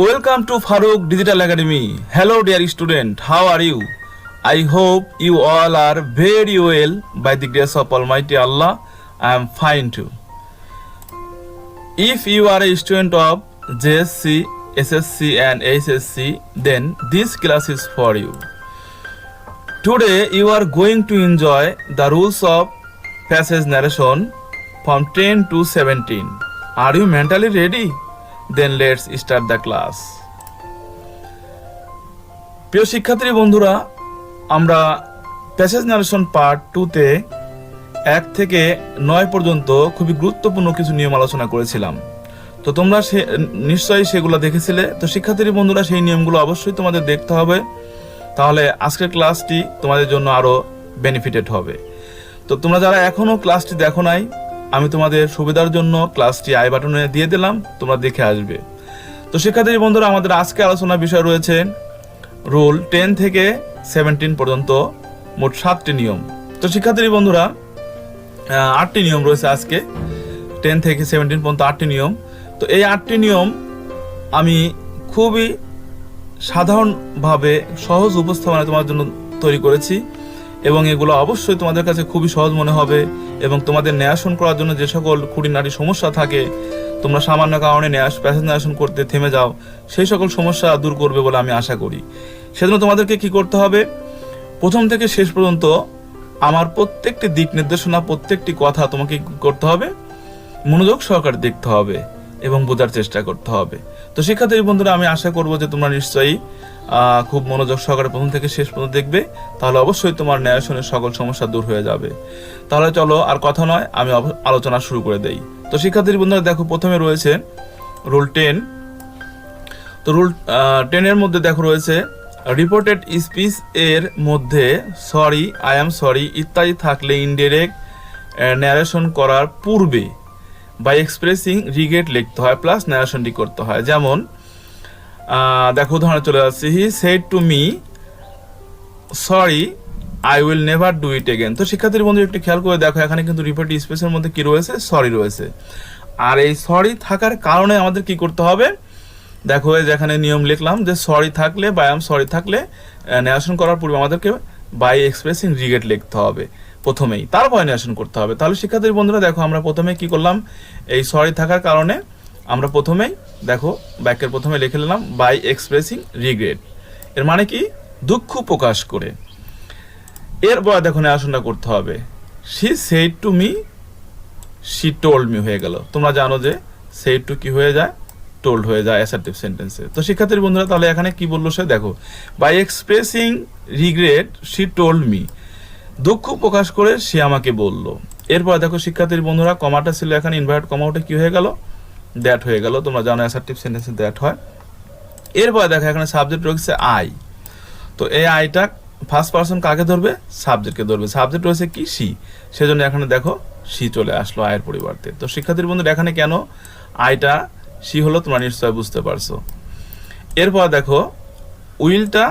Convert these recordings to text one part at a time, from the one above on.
Welcome to Farooq Digital Academy. Hello dear student, how are you? I hope you all are very well by the grace of Almighty Allah. I am fine too. If you are a student of JSC, SSC and HSC, then this class is for you. Today you are going to enjoy the rules of passage narration from 10 to 17. Are you mentally ready? Then let's start the class. প্রিয় শিক্ষার্থী বন্ধুরা, আমরা passage narration part 2 তে 1 থেকে 9 পর্যন্ত খুবই গুরুত্বপূর্ণ কিছু নিয়ম আলোচনা করেছিলাম। তো তোমরা নিশ্চয়ই সেগুলো দেখেছিলে। তো শিক্ষার্থী বন্ধুরা, সেই নিয়মগুলো অবশ্যই তোমাদের দেখতে হবে, তাহলে আজকের ক্লাসটি তোমাদের জন্য আরো বেনিফিটেড হবে। তো তোমরা যারা এখনো ক্লাসটি দেখো নাই, আমি তোমাদের সুবিধার জন্য ক্লাসটি আই বাটনে দিয়ে দিলাম, তোমরা দেখে আসবে। তো শিক্ষার্থী বন্ধুরা, আমাদের আজকে আলোচনার বিষয় রয়েছে রুল 10 থেকে 17 পর্যন্ত মোট 7টি নিয়ম। তো শিক্ষার্থী বন্ধুরা, 8টি নিয়ম রয়েছে আজকে, 10 থেকে 17 পর্যন্ত 8টি নিয়ম। তো এই 8টি নিয়ম আমি খুবই সাধারণভাবে সহজ উপস্থাপনায় তোমার জন্য তৈরি করেছি, এবং এগুলো অবশ্যই তোমাদের কাছে খুবই সহজ মনে হবে, এবং তোমাদের ন্যারেশন করার জন্য যে সকল খুঁটিনাটি সমস্যা থাকে, তোমরা সামান্য কারণে প্যাসেজ ন্যারেশন করতে থেমে যাও, সেই সকল সমস্যা দূর করবে বলে আমি আশা করি। সেজন্য তোমাদেরকে কি করতে হবে, প্রথম থেকে শেষ পর্যন্ত আমার প্রত্যেকটি দিক নির্দেশনা, প্রত্যেকটি কথা তোমাকে করতে হবে, মনোযোগ সহকারে দেখতে হবে এবং বোঝার চেষ্টা করতে হবে। তো শিক্ষার্থী বন্ধুরা, আমি আশা করবো যে তোমরা নিশ্চয়ই খুব মনোযোগ সহকারে প্রথম থেকে শেষ পর্যন্ত দেখবে, তাহলে অবশ্যই তোমার ন্যারেশনের সকল সমস্যা দূর হয়ে যাবে। তাহলে চলো আর কথা নয়, আমি আলোচনা শুরু করে দেই। তো শিক্ষার্থী বন্ধুরা দেখো, প্রথমে রয়েছে রুল 10। তো রুল 10 এর মধ্যে দেখো রয়েছে রিপোর্টেড স্পিচ এর মধ্যে সরি, আই এম সরি ইত্যাদি থাকলে ইনডিরেক্ট ন্যারেশন করার পূর্বে বাই এক্সপ্রেসিং রিগ্রেট লিখতে হয়, প্লাস ন্যারেশনটি করতে হয়। যেমন দেখো উদাহরণে চলে যাচ্ছে, হি said to me sorry I will never do it again. তো শিক্ষার্থীর বন্ধু একটু খেয়াল করে দেখো, এখানে কিন্তু রিপোর্টেড স্পিচের মধ্যে কি রয়েছে, সরি রয়েছে। আর এই সরি থাকার কারণে আমাদের কি করতে হবে, দেখো যেখানে নিয়ম লিখলাম যে সরি থাকলে বা আই এম সরি থাকলে ন্যারেশন করার পূর্বে আমাদেরকে বাই এক্সপ্রেসিং রিগ্রেট লিখতে হবে প্রথমেই, তারপরে ন্যারেশন করতে হবে। তাহলে শিক্ষার্থীর বন্ধুরা দেখো, আমরা প্রথমে কি করলাম, এই সরি থাকার কারণে আমরা প্রথমেই দেখো বাক্যের প্রথমে লিখে নিলাম বাই এক্সপ্রেসিং রিগ্রেট, এর মানে কি দুঃখ প্রকাশ করে। এরপর দেখো ন্যারেশনটা করতে হবে, she said to me she told me হয়ে গেল। তোমরা জানো যে সেড টু কি হয়ে যায়, টোল্ড হয়ে যায় অ্যাসার্টিভ সেন্টেন্সে। তো শিক্ষার্থীর বন্ধুরা, তাহলে এখানে কি বললো সে, দেখো by expressing regret she told me, দুঃখ প্রকাশ করে সে আমাকে বলল। এরপর দেখো শিক্ষার্থীর বন্ধুরা, কমাটা ছিল এখানে ইনভার্ট কমা, ওটা কি হয়ে গেল, দ্যাট হয়ে গেল। তোমরা জানো অ্যাসার্টিভ সেন্টেন্সে দ্যাট হয়। এরপর দেখো এখানে সাবজেক্ট রয়েছে আই। তো এই আইটা ফার্স্ট পারসন কাকে ধরবে, সাবজেক্টকে ধরবে। সাবজেক্ট রয়েছে কি, সি, সেজন্য এখানে দেখো সি চলে আসলো আয়ের পরিবর্তে। তো শিক্ষার্থীর বন্ধুরা, এখানে কেন আইটা সি হলো তোমরা নিশ্চয় বুঝতে পারছো। এরপর দেখো উইলটা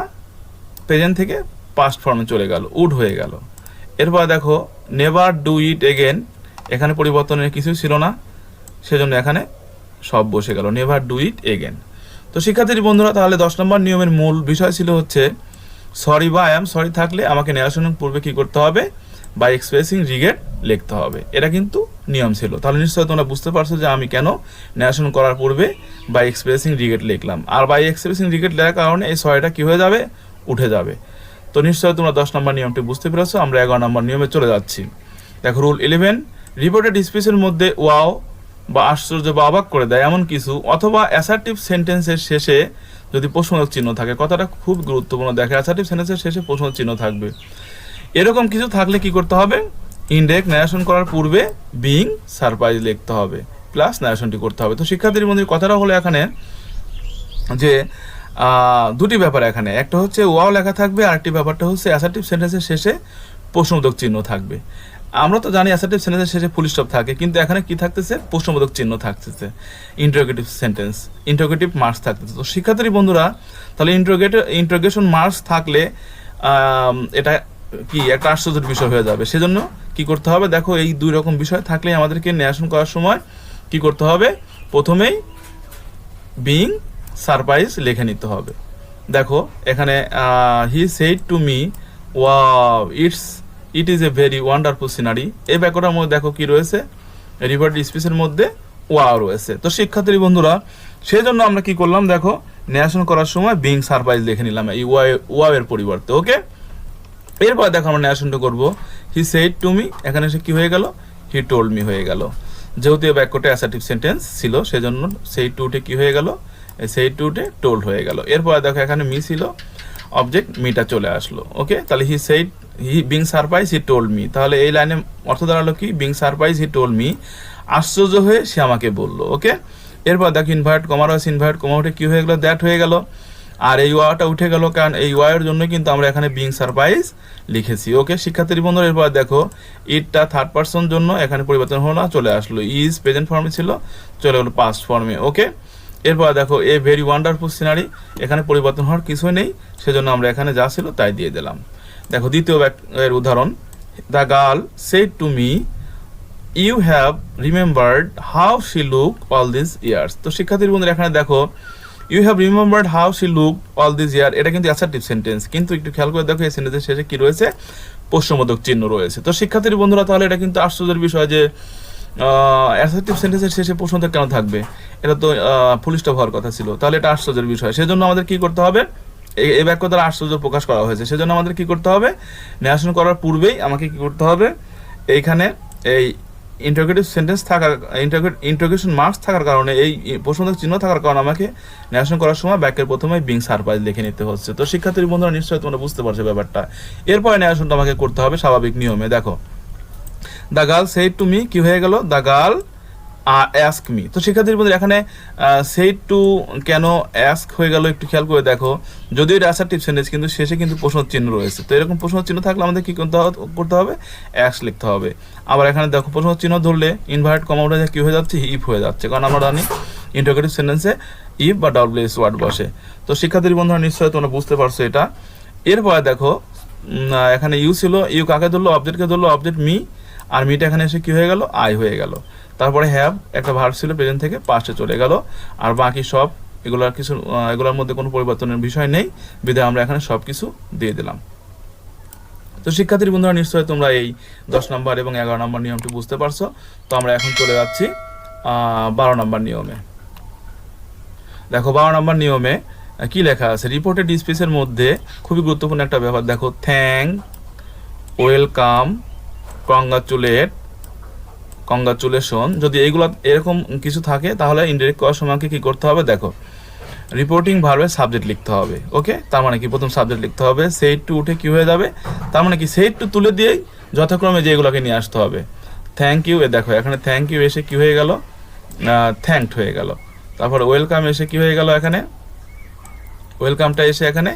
প্রেজেন্ট থেকে পাস্ট ফর্মে চলে গেল, উড হয়ে গেল। এরপর দেখো নেভার ডু ইট এগেন, এখানে পরিবর্তনের কিছু ছিল না, সেজন্য এখানে সব বসে গেল, নেভার ডু ইট এগেন। তো শিক্ষার্থী বন্ধুরা, তাহলে 10 নম্বর নিয়মের মূল বিষয় ছিল হচ্ছে সরি বা আই এম সরি থাকলে আমাকে ন্যারেশনের পূর্বে কি করতে হবে, বাই এক্সপ্রেসিং রিগ্রেট লিখতে হবে। এটা কিন্তু নিয়ম ছিল। তাহলে নিশ্চয়ই তোমরা বুঝতে পারছো যে আমি কেন ন্যারেশন করার পূর্বে বাই এক্সপ্রেসিং রিগ্রেট লিখলাম। আর বাই এক্সপ্রেসিং রিগ্রেট লেখার কারণে এই সরিটা কি হয়ে যাবে, উঠে যাবে। তো নিশ্চয়ই তোমরা 10 নম্বর নিয়মটি বুঝতে পেরেছো। আমরা 11 নম্বর নিয়মে চলে যাচ্ছি। দেখো রুল 11, রিপোর্টেড স্পিচের মধ্যে ওয়াও বা আশ্চর্য বা অবাক করে দেয় এমন কিছু অথবা অ্যাসার্টিভ সেন্টেন্সের শেষে যদি প্রশ্নবোধক চিহ্ন থাকে, কথাটা খুব গুরুত্বপূর্ণ। দেখো অ্যাসার্টিভ সেন্টেন্সের শেষে প্রশ্নবোধক চিহ্ন থাকবে, এরকম কিছু থাকলে কি করতে হবে, ইনডিরেক্ট ন্যারেশন করার পূর্বে বিং সারপ্রাইজ লিখতে হবে, প্লাস ন্যারেশনটি করতে হবে। তো শিক্ষার্থীর মধ্যে কথাটা হলো এখানে যে দুটি ব্যাপার এখানে, একটা হচ্ছে ওয়াও লেখা থাকবে, আর একটি ব্যাপারটা হচ্ছে অ্যাসার্টিভ সেন্টেন্সের শেষে প্রশ্নবোধক চিহ্ন থাকবে। আমরা তো জানি অ্যাসার্টিভ সেন্টেন্সের শেষে ফুল স্টপ থাকে, কিন্তু এখানে কি থাকতেছে, প্রশ্নবোধক চিহ্ন থাকতেছে, ইন্টারোগেটিভ সেন্টেন্স, ইন্টারোগেটিভ মার্কস থাকতেছে। তো শিক্ষার্থী বন্ধুরা, তাহলে ইন্টারোগেশন মার্কস থাকলে এটা কি একটা আশ্চর্যের বিষয় হয়ে যাবে। সেজন্য কি করতে হবে, দেখো এই দুই রকম বিষয় থাকলে আমাদেরকে ন্যারেশন করার সময় কি করতে হবে, প্রথমেই বিং সারপ্রাইজ লিখে নিতে হবে। দেখো এখানে হি said to me wow it is a very wonderful scenery. এই বাক্যটার মধ্যে দেখো কি রয়েছে, রিভার্ড স্পিচের মধ্যে ওয়াও রয়েছে। তো শিক্ষার্থী বন্ধুরা সেই জন্য আমরা কি করলাম, দেখো ন্যারেশন করার সময় বিং সারপ্রাইজ লিখে নিলাম এই ওয়াও এর পরিবর্তে। ওকে, এরপর দেখো আমরা ন্যারেশনটা করবো। হি সেড টু মি, এখানে এসে কি হয়ে গেল, হি টোল্ড মি হয়ে গেল। যেহেতু এই বাক্যটা অ্যাসার্টিভ সেন্টেন্স ছিল সেজন্য সেই টুটে কি হয়ে গেল, সেই টুটে টোল্ড হয়ে গেল। এরপর দেখো এখানে মি ছিল, অবজেক্ট মিটা চলে আসলো। ওকে, তাহলে he said he being surprise he told me, তাহলে এই লাইনে অর্থ দাঁড়ালো কি, being surprise he told me, আশ্চর্য হয়ে সে আমাকে বললো। ওকে, এরপর দেখো ইনভার্ট কমা রয়েছে, ইনভার্ট কমা উঠে কি হয়ে গেল, দ্যাট হয়ে গেল। আর এই ওয়াটা উঠে গেল, কারণ এই ওয়ার জন্য কিন্তু আমরা এখানে বিং সারপ্রাইজ লিখেছি। ওকে শিক্ষার্থী বন্ধুরা, এরপর দেখো ইটটা থার্ড পারসন জন্য এখানে পরিবর্তন হলো না, চলে আসলো। ইজ প্রেজেন্ট ফর্মে ছিল, চলে গেলো পাস্ট ফর্মে। ওকে, এরপর দেখো এ ভেরি ওয়ান্ডারফুল সিনারি, এখানে পরিবর্তন হওয়ার কিছুই নেই, সেজন্য আমরা এখানে যা ছিল তাই দিয়ে দিলাম। দেখো দ্বিতীয় এর উদাহরণ, the girl said to me you have remembered how she look all this years. তো শিক্ষার্থীর বন্ধুরা এখানে দেখো you have remembered how she look all this year, এটা কিন্তু অ্যাসার্টিভ সেন্টেন্স, কিন্তু একটু খেয়াল করে দেখো এই সেন্টেন্সের শেষে কি রয়েছে, প্রশ্নবোধক চিহ্ন রয়েছে। তো শিক্ষার্থীর বন্ধুরা তাহলে এটা কিন্তু আশ্চর্যের বিষয় যে অ্যাসার্টিভ সেন্টেন্সের শেষে প্রশ্নটা কেন থাকবে, এটা তো ফুল স্টপ হওয়ার কথা ছিল, তাহলে এটা আশ্চর্যের বিষয়। সেজন্য আমাদের কি করতে হবে, এই বাক্য দ্বারা আশ্চর্য প্রকাশ করা হয়েছে, সেজন্য আমাদের কি করতে হবে, ন্যারেশন করার পূর্বেই আমাকে কি করতে হবে, এইখানে এই ইন্টারোগেটিভ সেন্টেন্স থাকার ইন্টারোগেশন মার্কস থাকার কারণে, এই প্রশ্নবোধক চিহ্ন থাকার কারণে আমাকে ন্যারেশন করার সময় বাক্যের প্রথমে বিং সারপ্রাইজ লিখে নিতে হচ্ছে। তো শিক্ষার্থী বন্ধুরা নিশ্চয়ই তোমরা বুঝতে পারছো ব্যাপারটা। এরপরে ন্যারেশনটা আমাকে করতে হবে স্বাভাবিক নিয়মে। দেখো the girl said to me, কি হয়ে গেল, দ্য গার্ল অ্যাস্ক মি। তো শিক্ষার্থীর বন্ধুরা এখানে সেড টু কেন অ্যাস্ক হয়ে গেল একটু খেয়াল করে দেখো, যদিও এটা অ্যাসার্টিভ সেন্টেন্স কিন্তু শেষে কিন্তু প্রশ্ন চিহ্ন রয়েছে। তো এরকম প্রশ্ন চিহ্ন থাকলে আমাদের কি করতে হবে, অ্যাস্ক লিখতে হবে। আবার এখানে দেখো প্রশ্ন চিহ্ন ধরলে ইনভার্ট কমা উঠে কি হয়ে যাচ্ছে, ইফ হয়ে যাচ্ছে, কারণ আমরা জানি ইন্টারোগেটিভ সেন্টেন্সে ইফ বা ডব্লিউএস ওয়ার্ড বসে। তো শিক্ষার্থীর বন্ধুরা নিশ্চয়ই তোমরা বুঝতে পারছো এটা। এরপরে দেখো এখানে ইউ ছিল, ইউ কাকে ধরলো, অবজেক্টকে ধরলো, অবজেক্ট মি, আর মিটা এখানে এসে কি হয়ে গেল, আই হয়ে গেল। তারপরে হ্যাভ একটা ভার্ব ছিল, প্রেজেন্ট থেকে পাস্টে চলে গেল। আর বাকি সব এগুলোর মধ্যে কোনো পরিবর্তনের বিষয় নেই, বিধায় আমরা এখানে সব কিছু দিয়ে দিলাম। তো শিক্ষার্থীর বন্ধুরা নিশ্চয়ই তোমরা এই 10 নম্বর এবং 11 নম্বর নিয়মটি বুঝতে পারছো। তো আমরা এখন চলে যাচ্ছি 12 নম্বর নিয়মে। দেখো 12 নম্বর নিয়মে কি লেখা আছে, রিপোর্টেড স্পিচের মধ্যে খুবই গুরুত্বপূর্ণ একটা ব্যাপার। দেখো থ্যাঙ্ক, ওয়েলকাম, কংগ্রাচুলেশন, যদি এইগুলো এরকম কিছু থাকে তাহলে ইনডিরেক্ট করার সময় কি করতে হবে, দেখো রিপোর্টিং ভার্বের সাবজেক্ট লিখতে হবে। ওকে, তার মানে কি প্রথম সাবজেক্ট লিখতে হবে, সেড টু উঠে কি হয়ে যাবে, তার মানে কি সেড টু তুলে দিয়েই যথাক্রমে যেগুলোকে নিয়ে আসতে হবে। থ্যাংক ইউ, দেখো এখানে থ্যাংক ইউ এসে কি হয়ে গেল, থ্যাঙ্কড হয়ে গেল। তারপর ওয়েলকাম এসে কি হয়ে গেল, এখানে ওয়েলকামটা এসে এখানে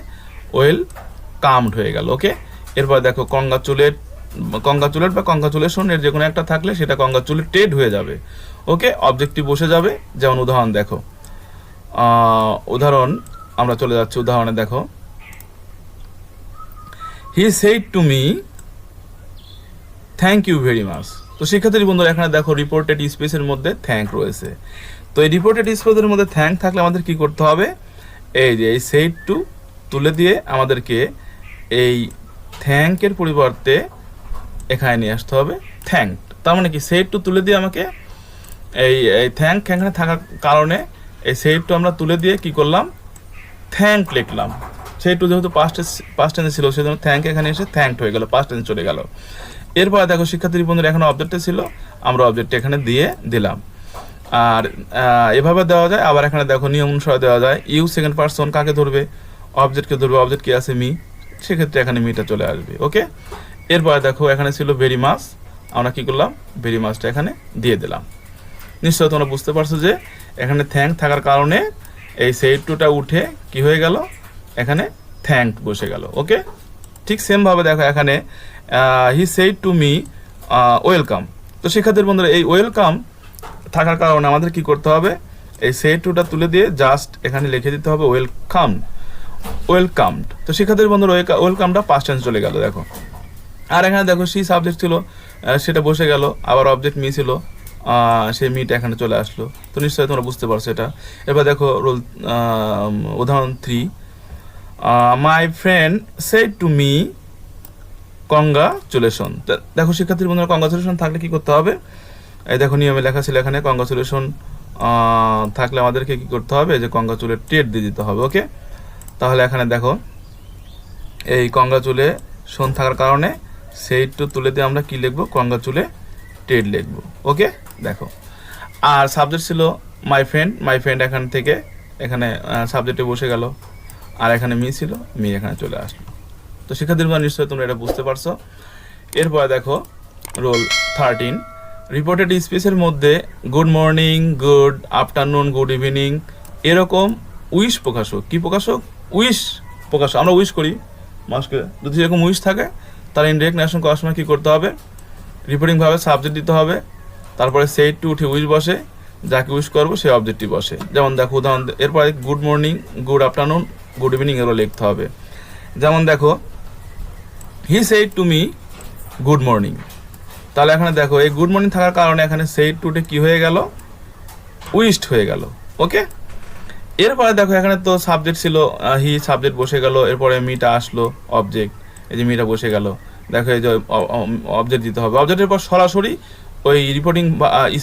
ওয়েলকামড হয়ে গেল। ওকে, এরপর দেখো কংগ্রাচুলেট বা কংগ্রাচুলেশন এর যে কোনো একটা থাকলে সেটা কংগ্রাচুলেটেড হয়ে যাবে। ওকে, অবজেক্টিভ বসে যাবে। যেমন উদাহরণ দেখো, উদাহরণ আমরা চলে যাচ্ছি উদাহরণে। দেখো he said to me thank you very much. তো শিক্ষার্থী বন্ধুরা এখানে দেখো রিপোর্টেড স্পেসের মধ্যে থ্যাংক রয়েছে। তো এই রিপোর্টেড স্পেসের মধ্যে থ্যাংক থাকলে আমাদের কি করতে হবে, এই যে এই সেড টু তুলে দিয়ে আমাদেরকে এই থ্যাংকের পরিবর্তে এখানে নিয়ে আসতে হবে থ্যাঙ্কড। তার মানে কি সেড টু তুলে দিয়ে আমাকে এই থ্যাঙ্ক এখানে থাকার কারণে এই সেড টু আমরা তুলে দিয়ে কি করলাম, থ্যাঙ্ক লিখলাম। সেড টু যেহেতু পাস্ট টেন্সে ছিল সেজন্য থ্যাঙ্ক এখানে এসে থ্যাঙ্কড হয়ে গেল, পাস্ট টেন্সে চলে গেল। এরপর দেখো শিক্ষার্থী বন্ধুরা এখানে অবজেক্টে ছিল, আমরা অবজেক্টটা এখানে দিয়ে দিলাম। আর এভাবে দেওয়া যায়। আবার এখানে দেখো নিয়ম অনুসারে দেওয়া যায়, ইউ সেকেন্ড পারসন কাকে ধরবে, অবজেক্টকে ধরবে, অবজেক্ট কি আছে মি, সেক্ষেত্রে এখানে মিটা চলে আসবে। ওকে, এরপরে দেখো এখানে ছিল ভেরি মাচ, আমরা কি করলাম, ভেরি মাচটা এখানে দিয়ে দিলাম। নিশ্চয় তোমরা বুঝতে পারছো যে এখানে থ্যাঙ্ক থাকার কারণে এই সেড টুটা উঠে কি হয়ে গেল, এখানে থ্যাঙ্ক বসে গেল। ওকে, ঠিক সেম ভাবে দেখো এখানে হি সেড টু মি ওয়েলকাম। তো শিক্ষার্থীর বন্ধুরা এই ওয়েলকাম থাকার কারণে আমাদের কি করতে হবে, এই সেড টুটা তুলে দিয়ে জাস্ট এখানে লিখে দিতে হবে ওয়েলকামড। তো শিক্ষার্থীর বন্ধুরা ওয়েলকামটা পাস্ট টেন্স চলে গেল। দেখো আর এখানে দেখো সি সাবজেক্ট ছিল, সেটা বসে গেল। আবার অবজেক্ট মি ছিল, সেই মিটা এখানে চলে আসলো। তো নিশ্চয়ই তোমরা বুঝতে পারছো এটা। এবার দেখো রোল উদাহরণ 3, my friend shed to me congratulation. দেখো শিক্ষার্থীর বন্ধুরা, কংগ্রাচুলেশন থাকলে কি করতে হবে? এই দেখো নিয়মে লেখা ছিল এখানে কংগ্রাচুলেশন থাকলে আমাদেরকে কি করতে হবে, যে কংগ্রাচুলেটেড দিয়ে দিতে হবে। ওকে, তাহলে এখানে দেখো এই কংগ্রাচুলেশন থাকার কারণে সেড টু তুলে দিয়ে আমরা কি লিখবো, কংগ্রাচুলেটেড লিখবো। ওকে, দেখো আর সাবজেক্ট ছিল মাই ফ্রেন্ড, এখান থেকে এখানে সাবজেক্টে বসে গেল, আর এখানে মি ছিল, মি এখানে চলে আসলো। তো শিক্ষার্থীর নিশ্চয়ই তোমরা এটা বুঝতে পারছো। এরপরে দেখো রোল 13, রিপোর্টেড স্পিচের মধ্যে good morning, good afternoon, good evening এরকম উইশ প্রকাশক, কি প্রকাশক, উইশ প্রকাশক। আমরা উইশ করি মানুষকে, যদি এরকম উইশ থাকে তাহলে ইনডিরেক্ট নেশন করার সময় কী করতে হবে, রিপোর্টিংভাবে সাবজেক্ট দিতে হবে, তারপরে সেড টু উঠে উইশ বসে, যাকে উইশ করবো সেই অবজেক্টটি বসে। যেমন দেখো উদাহরণ, এরপরে good morning, good afternoon, good evening এগুলো লিখতে হবে। যেমন দেখো he said to me good morning, তাহলে এখানে দেখো এই গুড মর্নিং থাকার কারণে এখানে সেড টুটে কি হয়ে গেল, উইশড হয়ে গেল। ওকে, এরপরে দেখো এখানে তো সাবজেক্ট ছিল হি, সাবজেক্ট বসে গেল, এরপরে মিটা আসলো অবজেক্ট, এই যে মিটা বসে গেল। দেখো এই যে অবজেক্ট দিতে হবে, অবজেক্টের পর সরাসরি ওই রিপোর্টিং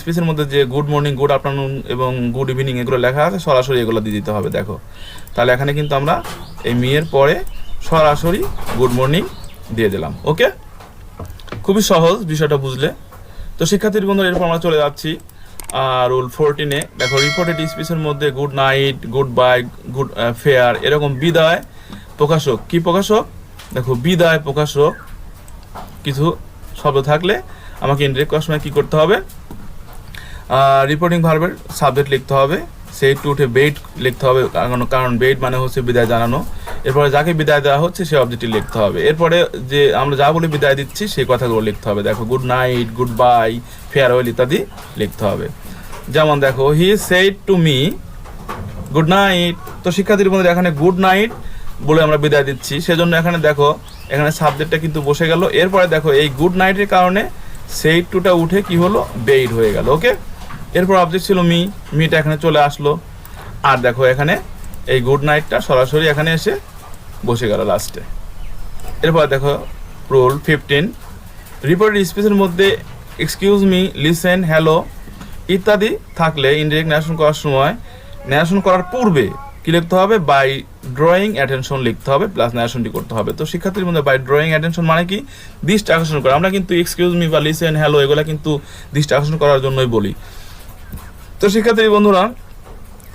স্পিচের মধ্যে যে গুড মর্নিং, গুড আফটারনুন এবং গুড ইভিনিং এগুলো লেখা আছে সরাসরি এগুলো দিয়ে দিতে হবে। দেখো তাহলে এখানে কিন্তু আমরা এই মিয়ের পরে সরাসরি গুড মর্নিং দিয়ে দিলাম। ওকে, খুবই সহজ বিষয়টা বুঝলে। তো শিক্ষার্থীর বন্ধুরা, এরপর আমরা চলে যাচ্ছি রুল 14-এ। দেখো রিপোর্টেড স্পিচের মধ্যে good night, good bye, good fair এরকম বিদায় প্রকাশক, কি প্রকাশক, দেখো বিদায় প্রকাশক কিছু শব্দ থাকলে আমাকে ইনডিরেক্ট করার সময় কী করতে হবে, রিপোর্টিং ভার্বের সাবজেক্ট লিখতে হবে, সেই টু উঠে বেইট লিখতে হবে, কারণ বেইট মানে হচ্ছে বিদায় জানানো। এরপরে যাকে বিদায় দেওয়া হচ্ছে সেই অবজেক্টটি লিখতে হবে। এরপরে যে আমরা যা বলে বিদায় দিচ্ছি সেই কথাগুলো লিখতে হবে। দেখো good night, good bye, farewell ইত্যাদি লিখতে হবে। যেমন দেখো he said to me good night. তো শিক্ষার্থীর মধ্যে এখানে গুড নাইট বলে আমরা বিদায় দিচ্ছি, সেজন্য এখানে দেখো এখানে সাবজেক্টটা কিন্তু বসে গেল। এরপরে দেখো এই গুড নাইটের কারণে সেড টুটা উঠে কি হলো, বেইড হয়ে গেল। ওকে, এরপর অবজেক্ট ছিল মি, মিটা এখানে চলে আসলো, আর দেখো এখানে এই গুড নাইটটা সরাসরি এখানে এসে বসে গেল লাস্টে। এরপর দেখো রুল 15, রিপোর্টেড স্পিচের মধ্যে এক্সকিউজ মি, লিসেন, হ্যালো ইত্যাদি থাকলে ইনডিরেক্ট ন্যারেশন করার সময় ন্যারেশন করার পূর্বে কি লিখতে হবে, বাই ড্রয়িং অ্যাটেনশন লিখতে হবে, প্লাস ন্যারেশনটি করতে হবে। তো শিক্ষার্থীর মধ্যে বাই ড্রয়িং অ্যাটেনশন মানে কি, দৃষ্টি আকর্ষণ করা। আমরা কিন্তু এক্সকিউজ মি বা লিসেন, হ্যালো এগুলো কিন্তু দৃষ্টি আকর্ষণ করার জন্যই বলি। তো শিক্ষার্থী বন্ধুরা,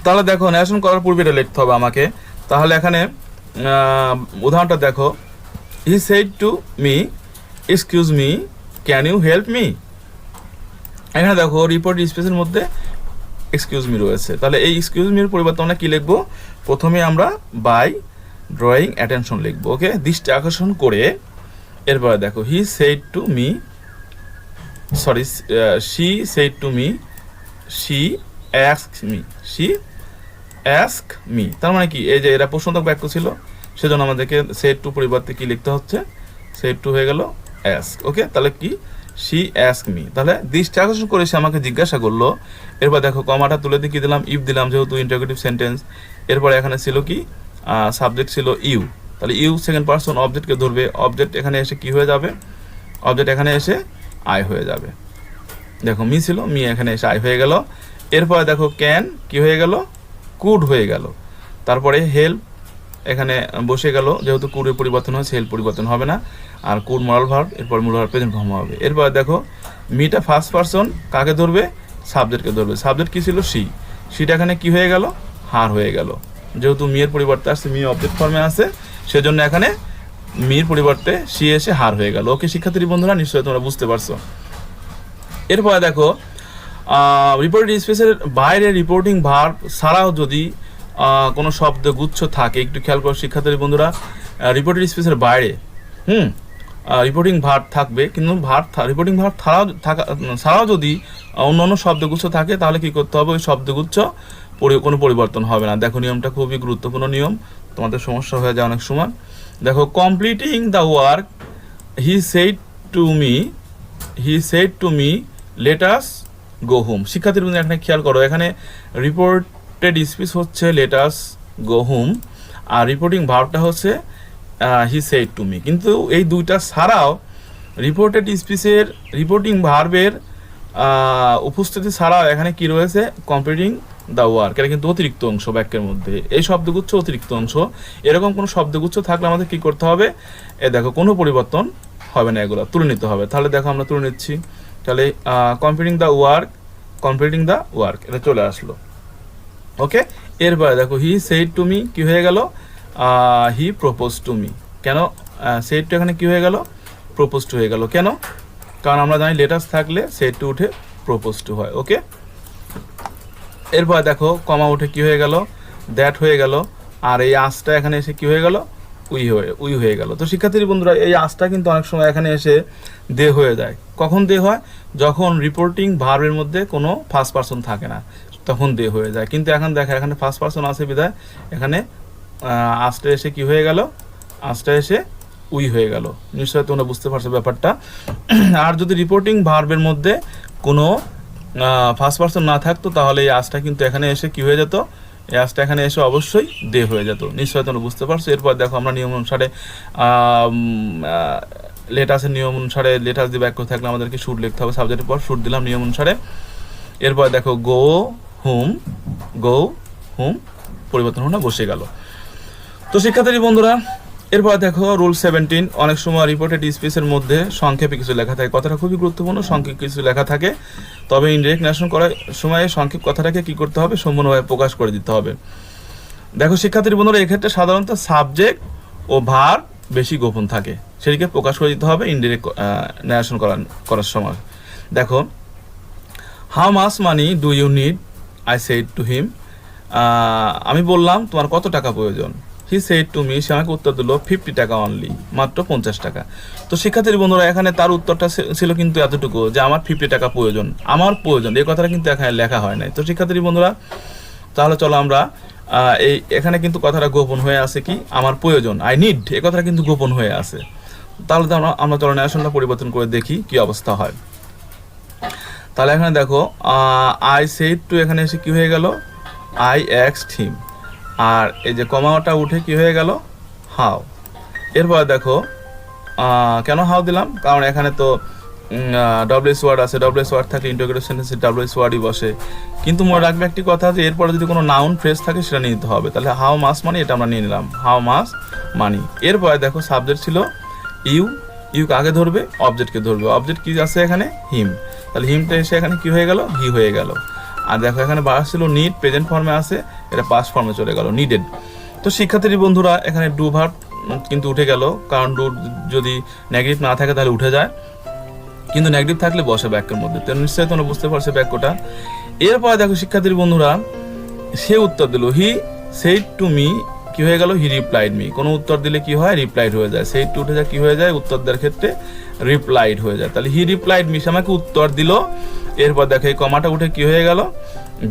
তাহলে দেখো ন্যারেশন করার পূর্বে এটা লিখতে হবে আমাকে। তাহলে এখানে উদাহরণটা দেখো, he said to me excuse me, can you help me. এখানে দেখো রিপোর্ট স্পেসের মধ্যে এক্সকিউজ মি রয়েছে, তাহলে এই এক্সকিউজ মির পরিবর্তে আমরা কী লিখবো, প্রথমে আমরা বাই ড্রয়িং অ্যাটেনশন লিখবো। ওকে, দৃষ্টি আকর্ষণ করে। এরপরে দেখো he said to me, sorry she said to me, she ask me, she ask me, তার মানে কি, এই যে এরা প্রশ্নবোধক বাক্য ছিল, সেজন্য আমাদেরকে সেড টু পরিবর্তে কি লিখতে হচ্ছে, সেড টু হয়ে গেল অ্যাস্ক। ওকে, তাহলে কি, শি অ্যাস্ক মি, তাহলে দৃষ্টি আকর্ষণ করে সে আমাকে জিজ্ঞাসা করলো। এরপর দেখো কমাটা তুলে দিয়ে কি দিলাম, ইফ দিলাম, যেহেতু ইন্টারোগেটিভ সেন্টেন্স। এরপরে এখানে ছিল কি, সাবজেক্ট ছিল ইউ, তাহলে ইউ সেকেন্ড পারসন অবজেক্টকে ধরবে, অবজেক্ট এখানে এসে কি হয়ে যাবে, অবজেক্ট এখানে এসে আই হয়ে যাবে। দেখো মি ছিল, মি এখানে এসে আই হয়ে গেল। এরপরে দেখো ক্যান কি হয়ে গেল, কুড হয়ে গেল। তারপরে হেল্প এখানে বসে গেল, যেহেতু কুডের পরিবর্তন হয়েছে হেল্প পরিবর্তন হবে না, আর কুড মোরাল ভার্ব, এরপর মোরাল ভার্ব প্রেজেন্ট ফর্ম হবে। এরপর দেখো মিটা ফার্স্ট পারসন কাকে ধরবে, সাবজেক্টকে ধরবে, সাবজেক্ট কি ছিল, সি, সিটা এখানে কি হয়ে গেল, হার হয়ে গেল। যেহেতু মিয়ের পরিবর্তে আসছে, মি অবজেক্ট ফর্মে আছে, সেজন্য এখানে মির পরিবর্তে সি এসে হার হয়ে গেল। ওকে শিক্ষার্থী বন্ধুরা, নিশ্চয়ই তোমরা বুঝতে পারছো। এরপরে দেখো রিপোর্টেড স্পেসের বাইরে রিপোর্টিং ভার্ব ছাড়াও যদি কোনো শব্দ গুচ্ছ থাকে, একটু খেয়াল করো শিক্ষার্থী বন্ধুরা, রিপোর্টেড স্পেসের বাইরে রিপোর্টিং ভার্ব থাকবে, কিন্তু রিপোর্টিং ভার্ব ছাড়াও যদি অন্য শব্দগুচ্ছ থাকে, তাহলে কি করতে হবে, ওই শব্দগুচ্ছ কোনো পরিবর্তন হবে না। দেখো নিয়মটা খুবই গুরুত্বপূর্ণ নিয়ম, তোমাদের সমস্যা হয়ে যায় অনেক সময়। দেখো completing the work, he said to me let us go home. শিক্ষার্থীর বন্ধুরা এখানে খেয়াল করো, এখানে রিপোর্টেড স্পিচ হচ্ছে লেট আস গো হোম, আর রিপোর্টিং ভার্বটা হচ্ছে হি সেড টু মি। কিন্তু এই দুইটা ছাড়াও রিপোর্টেড স্পিচের রিপোর্টিং ভার্বের উপস্থিতি ছাড়াও এখানে কি রয়েছে, কমপ্লিটিং দ্য ওয়ার্ক, এটা কিন্তু অতিরিক্ত অংশ বাক্যের মধ্যে। এই শব্দগুচ্ছ অতিরিক্ত অংশ, এরকম কোনো শব্দগুচ্ছ থাকলে আমাদের কি করতে হবে, দেখো কোনো পরিবর্তন হবে না, এগুলো তুলে নিতে হবে। তাহলে দেখো আমরা তুলে নিচ্ছি, তাহলে কমপ্লিটিং দ্য ওয়ার্ক এটা চলে আসলো। ওকে, এরপরে দেখো হি সেড টু মি কি হয়ে গেল, হি প্রপোজ টু মি। কেন সেড টু এখানে কি হয়ে গেল, প্রপোজ টু হয়ে গেল। কেন, কারণ আমরা জানি লেটার্স থাকলে সেড টু উঠে প্রপোজ টু হয়। ওকে, এরপর দেখো কমা উঠে কি হয়ে গেল, দ্যাট হয়ে গেল, আর এই আঁচটা এখানে এসে কি হয়ে গেল, উই হয়ে গেল। তো শিক্ষার্থী বন্ধুরা এই আঁচটা কিন্তু অনেক সময় এখানে এসে দে হয়ে যায়। কখন দে হয়, যখন রিপোর্টিং ভার্বের মধ্যে কোনো ফার্স্ট পারসন থাকে না, তখন দে হয়ে যায়। কিন্তু এখন দেখা এখানে ফার্স্ট পারসন আছে বিধায় এখানে আঁচটা এসে কি হয়ে গেল, আঁচটা এসে উই হয়ে গেল। নিশ্চয়ই তোমরা বুঝতে পারছো ব্যাপারটা। আর যদি রিপোর্টিং ভার্বের মধ্যে কোনো ফার্স্ট পারসন না থাকতো তাহলে এই আঁচটা কিন্তু এখানে এসে কি হয়ে যেত, এই আঁচটা এখানে এসে অবশ্যই দে হয়ে যেত। নিশ্চয়ই তোমরা বুঝতে পারছো। এরপর দেখো আমরা নিয়ম অনুসারে লেটাসের নিয়ম অনুসারে লেটাস দিয়ে বাক্য থাকলে আমাদেরকে শুড লিখতে হবে, সাবজেক্টের পর শুড দিলাম নিয়ম অনুসারে। এরপর দেখো গো হোম পরিবর্তন হয়ে বসে গেল। তো শিক্ষার্থী বন্ধুরা এরপর দেখো রুল 17, অনেক সময় রিপোর্টেড স্পিচের মধ্যে সংক্ষেপে কিছু লেখা থাকে। কথাটা খুবই গুরুত্বপূর্ণ, সংক্ষেপে কিছু লেখা থাকে, তবে ইনডিরেক্ট ন্যারেশন করার সময় সংক্ষেপ কথাটাকে কি করতে হবে, সম্পূর্ণভাবে প্রকাশ করে দিতে হবে। দেখো শিক্ষার্থী বন্ধুরা এক্ষেত্রে সাধারণত সাবজেক্ট ও ভার্ব বেশি গোপন থাকে, সেটিকে প্রকাশ করে দিতে হবে ইনডিরেক্ট ন্যারেশন করার সময়। দেখো how much money do you need, I said to him, আমি বললাম তোমার কত টাকা প্রয়োজন। হি সেড টু মি, সে আমাকে উত্তর দিল 50 টাকা অনলি, মাত্র 50 টাকা। তো শিক্ষার্থী বন্ধুরা এখানে তার উত্তরটা ছিল কিন্তু এতটুকু যে আমার 50 টাকা প্রয়োজন, আমার প্রয়োজন, এই কথাটা কিন্তু এখানে লেখা হয় নাই। তো শিক্ষার্থী বন্ধুরা তাহলে চলো আমরা এখানে কিন্তু কথাটা গোপন হয়ে আছে, কি আমার প্রয়োজন, আই নিড, এই কথাটা কিন্তু গোপন হয়ে আছে। তাহলে তো আমরা চলো ন্যারেশনটা পরিবর্তন করে দেখি কি অবস্থা হয়। তাহলে এখানে দেখো আই সেড টু, এখানে এসে কি হয়ে গেল, আই অ্যাস্কড হিম, আর এই যে কমাটা উঠে কি হয়ে গেল, হাউ। এরপর দেখো কেন হাউ দিলাম, কারণ এখানে তো ডব্লিউএস ওয়ার্ড আছে, ডব্লিউএস ওয়ার্ড থাকলে ইন্টিগ্রেটিভ সেন্টেন্সে ডব্লিউএস ওয়ার্ডই বসে। কিন্তু মনে রাখবে একটি কথা, যে এরপরে যদি কোনো নাউন ফ্রেজ থাকে সেটা নিয়ে নিতে হবে। তাহলে হাউ মাস মানি এটা আমরা নিয়ে নিলাম, হাউ মাস মানি। এরপরে দেখো সাবজেক্ট ছিল ইউকে আগে ধরবে, অবজেক্টকে ধরবে, অবজেক্ট কি আছে এখানে, হিম, তাহলে হিমটা এসে এখানে কি হয়ে গেল, হি হয়ে গেল। আর দেখো এখানে বাস ছিল নিড, প্রেজেন্ট ফর্মে আছে, এটা পাস্ট ফর্মে চলে গেল, নিডেড। তো শিক্ষার্থী বন্ধুরা এখানে ডু ভার্ব কিন্তু উঠে গেল, কারণ ডু যদি নেগেটিভ না থাকে তাহলে উঠে যায়, কিন্তু নেগেটিভ থাকলে বসে বাক্যের মধ্যে। তো নিশ্চয়ই তোমরা বুঝতে পারছো বাক্যটা। এরপর দেখো শিক্ষার্থী বন্ধুরা সে উত্তর দিল, হি সেড টু মি, কি হয়ে গেল, হি রিপ্লাইড মি। কোনো উত্তর দিলে কি হয়, রিপ্লাইড হয়ে যায়, সেড টু উঠে যায় কি হয়ে যায়, উত্তর দেওয়ার ক্ষেত্রে রিপ্লাইড হয়ে যায়। তাহলে হি রিপ্লাইড মি, সে আমাকে উত্তর দিল। এরপর দেখো এই কমাটা উঠে কি হয়ে গেল,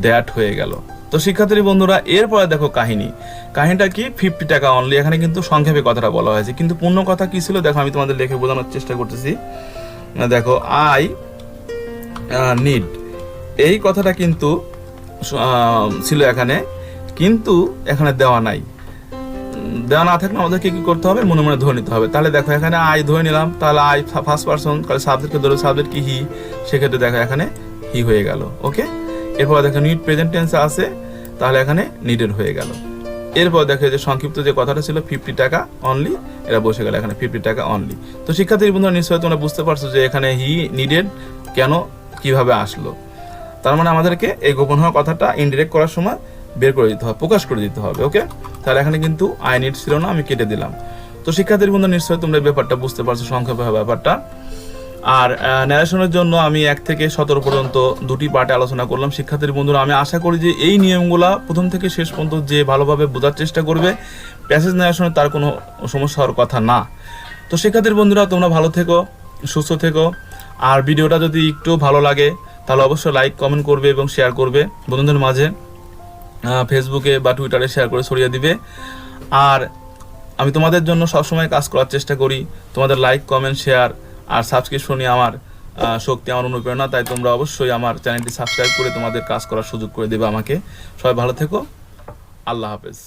দ্যাট হয়ে গেল। তো শিক্ষার্থী বন্ধুরা এরপরে দেখো কাহিনীটা কি, 50 টাকা অনলি। এখানে কিন্তু সংক্ষেপে কথাটা বলা হয়েছে, কিন্তু পূর্ণ কথা কি ছিল দেখো, আমি তোমাদের লিখে বোঝানোর চেষ্টা করতেছি। দেখো আই নিড, এই কথাটা কিন্তু ছিল এখানে, কিন্তু এখানে দেওয়া নাই। দেওয়া না থাকলে আমাদেরকে কি করতে হবে, মনে মনে ধরে নিতে হবে। তাহলে দেখো এখানে আই ধরে নিলাম, তাহলে আই ফার্স্ট পারসন, তাহলে সাবজেক্টকে ধরে, সাবজেক্ট কি হি, সেক্ষেত্রে দেখো এখানে হি হয়ে গেল। ওকে, এরপর দেখো নিড প্রেজেন্ট টেন্সে আছে, তাহলে এখানে নিডেড হয়ে গেল। এরপর দেখো যে সংক্ষিপ্ত যে কথাটা ছিল 50 টাকা অনলি, এটা বসে গেল এখানে 50 টাকা অনলি। তো শিক্ষার্থী বন্ধুরা নিশ্চয়ই তোমরা বুঝতে পারছো যে এখানে হি নিডেড কেন, কিভাবে আসলো। তার মানে আমাদেরকে এই গোপন হওয়া কথাটা ইনডিরেক্ট করার সময় বের করে দিতে হবে, প্রকাশ করে দিতে হবে। ওকে, তাহলে এখানে কিন্তু আই নিড ছিল না, আমি কেটে দিলাম। তো শিক্ষার্থী বন্ধু নিশ্চয়ই তোমরা ব্যাপারটা বুঝতে পারছো, সংক্ষেপে ব্যাপারটা। আর ন্যারেশনের জন্য আমি 1 থেকে 17 পর্যন্ত 2টি পার্টে আলোচনা করলাম। শিক্ষার্থীর বন্ধুরা আমি আশা করি যে এই নিয়মগুলা প্রথম থেকে শেষ পর্যন্ত যে ভালোভাবে বোঝার চেষ্টা করবে, প্যাসেজ ন্যারেশনে তার কোনো সমস্যা হওয়ার কথা না। তো শিক্ষার্থীর বন্ধুরা তোমরা ভালো থেকো, সুস্থ থেকো। আর ভিডিওটা যদি একটু ভালো লাগে তাহলে অবশ্যই লাইক, কমেন্ট করবে এবং শেয়ার করবে বন্ধুদের মাঝে, ফেসবুকে বা টুইটারে শেয়ার করে ছড়িয়ে দিবে। আর আমি তোমাদের জন্য সবসময় কাজ করার চেষ্টা করি, তোমাদের লাইক, কমেন্ট, শেয়ার আর সাবস্ক্রিপশনই আমার শক্তি, আমার অনুপ্রেরণা। তাই তোমরা অবশ্যই আমার চ্যানেলটি সাবস্ক্রাইব করে তোমাদের কাজ করার সুযোগ করে দেবে আমাকে। সবাই ভালো থেকো, আল্লাহ হাফেজ।